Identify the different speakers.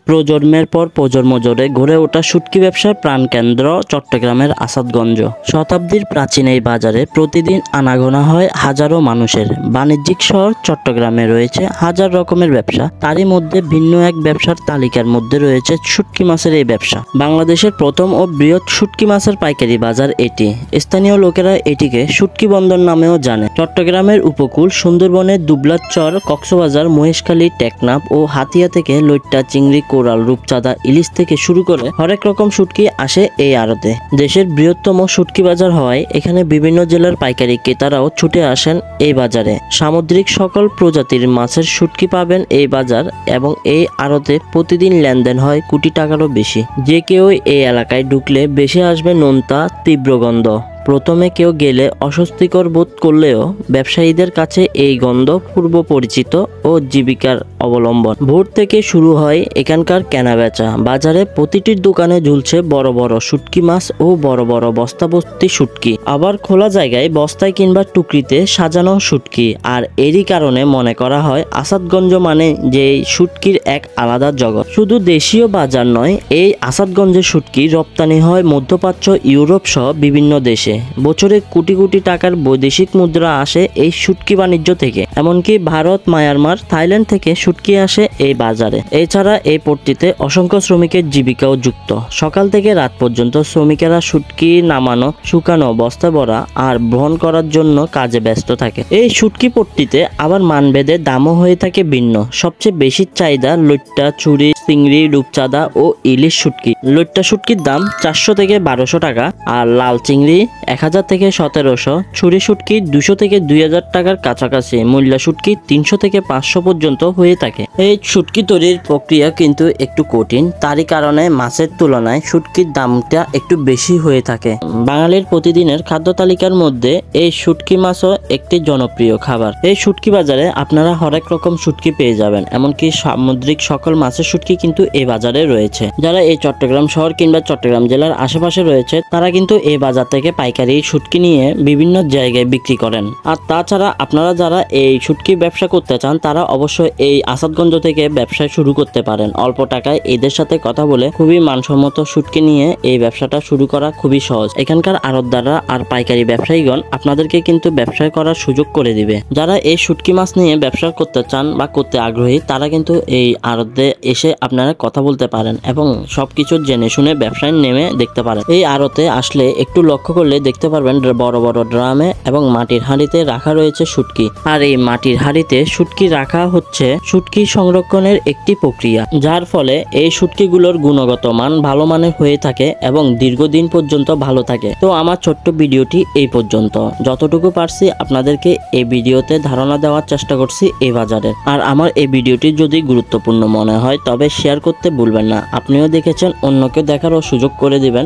Speaker 1: প্রজন্মের পর প্রজন্ম জুড়ে গড়ে ওঠা শুটকি ব্যবসার প্রাণকেন্দ্র চট্টগ্রামের আসাদগঞ্জ। শতাব্দীর প্রাচীন এই বাজারে প্রতিদিন আনাগোনা হয় হাজারো মানুষের। বাণিজ্যিক শহর চট্টগ্রামে রয়েছে হাজার রকমের ব্যবসা, তারই মধ্যে ভিন্ন এক ব্যবসার তালিকার মধ্যে রয়েছে শুটকি মাছের এই ব্যবসা। বাংলাদেশের প্রথম ও বৃহৎ শুটকি মাছের পাইকারি বাজার এটি। স্থানীয় লোকেরা এটিকে শুটকি বন্দর নামেও জানে। চট্টগ্রামের উপকূল, সুন্দরবনের দুবলাচর, কক্সবাজার, মহেশখালী, টেকনাফ ও হাতিয়া থেকে লইট্টা, চিংড়ি, কোরাল, রূপচাঁদা, ইলিশ থেকে শুরু করে হরেক রকম শুটকি আসে এই আড়তে। দেশের বৃহত্তম শুটকি বাজার হওয়ায় এখানে বিভিন্ন জেলার পাইকারি ক্রেতারাও ছুটে আসেন এই বাজারে। সামুদ্রিক সকল প্রজাতির মাছের শুটকি পাবেন এই বাজার এবং এই আড়তে প্রতিদিন লেনদেন হয় কোটি টাকারও বেশি। যে কেউ এই এলাকায় ঢুকলে বেশি আসবে নোনতা তীব্র গন্ধ। প্রথমে কেউ গেলে অস্বস্তিকর বোধ করলেও ব্যবসায়ীদের কাছে এই গন্ধ পূর্ব পরিচিত ও জীবিকার অবলম্বন। ভোর থেকে শুরু হয় এখানকার কেনাবেচা। বাজারে প্রতিটি দোকানে ঝুলছে বড় বড় শুটকি মাছ ও বড় বড় বস্তাবস্তি শুটকি, আবার খোলা জায়গায় বস্তায় কিংবা টুকরিতে সাজানো শুটকি। আর এরই কারণে মনে করা হয় আসাদগঞ্জ মানে যে শুটকির এক আলাদা জগৎ। শুধু দেশীয় বাজার নয়, এই আসাদগঞ্জের শুটকি রপ্তানি হয় মধ্যপ্রাচ্য, ইউরোপ সহ বিভিন্ন দেশে। বছরে কোটি কোটি টাকার বৈদেশিক মুদ্রা আসে এই শুটকি বাণিজ্য থেকে। এমনকি ভারত, মায়ানমার, থাইল্যান্ড থেকে শুটকি আসে এই বাজারে। এছাড়া এই পট্টিতে অসংখ্য শ্রমিকের জীবিকাও যুক্ত। সকাল থেকে রাত পর্যন্ত শ্রমিকেরা শুটকি নামানো, শুকানো, বস্তা ভরা আর বহন করার জন্য কাজে ব্যস্ত থাকে। এই শুটকি পট্টিতে আবার মানভেদে দামও হয়ে থাকে ভিন্ন। সবচেয়ে বেশি চাহিদা লইট্টা, চুরি, চিংড়ি, রূপচাঁদা ও ইলিশ শুটকি। লইট্টা শুটকির দাম 400 থেকে 1200 টাকা, আর লাল চিংড়ি 1000 থেকে 1700, ছুরি শুটকি 200 থেকে 2000 টাকার কাছাকাছি, মূল্যা শুটকি 300 থেকে 500 পর্যন্ত হয়ে থাকে। এই শুটকি তৈরির প্রক্রিয়া কিন্তু একটু কঠিন, তারই কারণে মাছের তুলনায় শুটকির দামটা একটু বেশি হয়ে থাকে। বাঙালির প্রতিদিনের খাদ্য তালিকার মধ্যে এই শুটকি মাছও একটি জনপ্রিয় খাবার। এই শুটকি বাজারে আপনারা হরেক রকম শুটকি পেয়ে যাবেন, এমনকি সামুদ্রিক সকল মাছের শুটকি কিন্তু এই বাজারে রয়েছে। যারা এই চট্টগ্রাম শহর কিংবা চট্টগ্রাম জেলার আশেপাশে রয়েছে তারা কিন্তু এই বাজার থেকে পাইকারি শুটকি নিয়ে বিভিন্ন জায়গায় বিক্রি করেন। আর তাছাড়া আপনারা যারা এই শুটকি ব্যবসা করতে চান তারা অবশ্যই এই আসাদগঞ্জ থেকে ব্যবসা শুরু করতে পারেন। অল্প টাকায় এদের সাথে কথা বলে খুবই মানসম্মত শুটকি নিয়ে এই ব্যবসাটা শুরু করা খুবই সহজ। এখানকার আড়তদাররা আর পাইকারি ব্যবসায়ীগণ আপনাদেরকে কিন্তু ব্যবসা করার সুযোগ করে দিবে। যারা এই শুটকি মাছ নিয়ে ব্যবসা করতে চান বা করতে আগ্রহী তারা কিন্তু এই আড়তে এসে আপনারা কথা বলতে পারেন এবং সবকিছু জেনে শুনে ব্যবসায় নেমে দেখতে পারেন। এই আড়তে আসলে একটু লক্ষ্য করলে দেখতে পারবেন বড় বড় ড্রামে এবং মাটির হাঁড়িতে রাখা রয়েছে শুটকি। আর এই মাটির হাঁড়িতে শুটকি রাখা হচ্ছে শুটকি সংরক্ষণের একটি প্রক্রিয়া, যার ফলে এই শুটকিগুলোর গুণগত মান ভালো মানের হয়ে থাকে এবং দীর্ঘদিন পর্যন্ত ভালো থাকে। তো আমার ছোট্ট ভিডিওটি এই পর্যন্ত। যতটুকু পারছি আপনাদেরকে এই ভিডিওতে ধারণা দেওয়ার চেষ্টা করছি এই বাজারের। আর আমার এই ভিডিওটি যদি গুরুত্বপূর্ণ মনে হয় তবে শেয়ার করতে ভুলবেন না। আপনিও দেখেছেন, অন্যকে দেখারও সুযোগ করে দিবেন।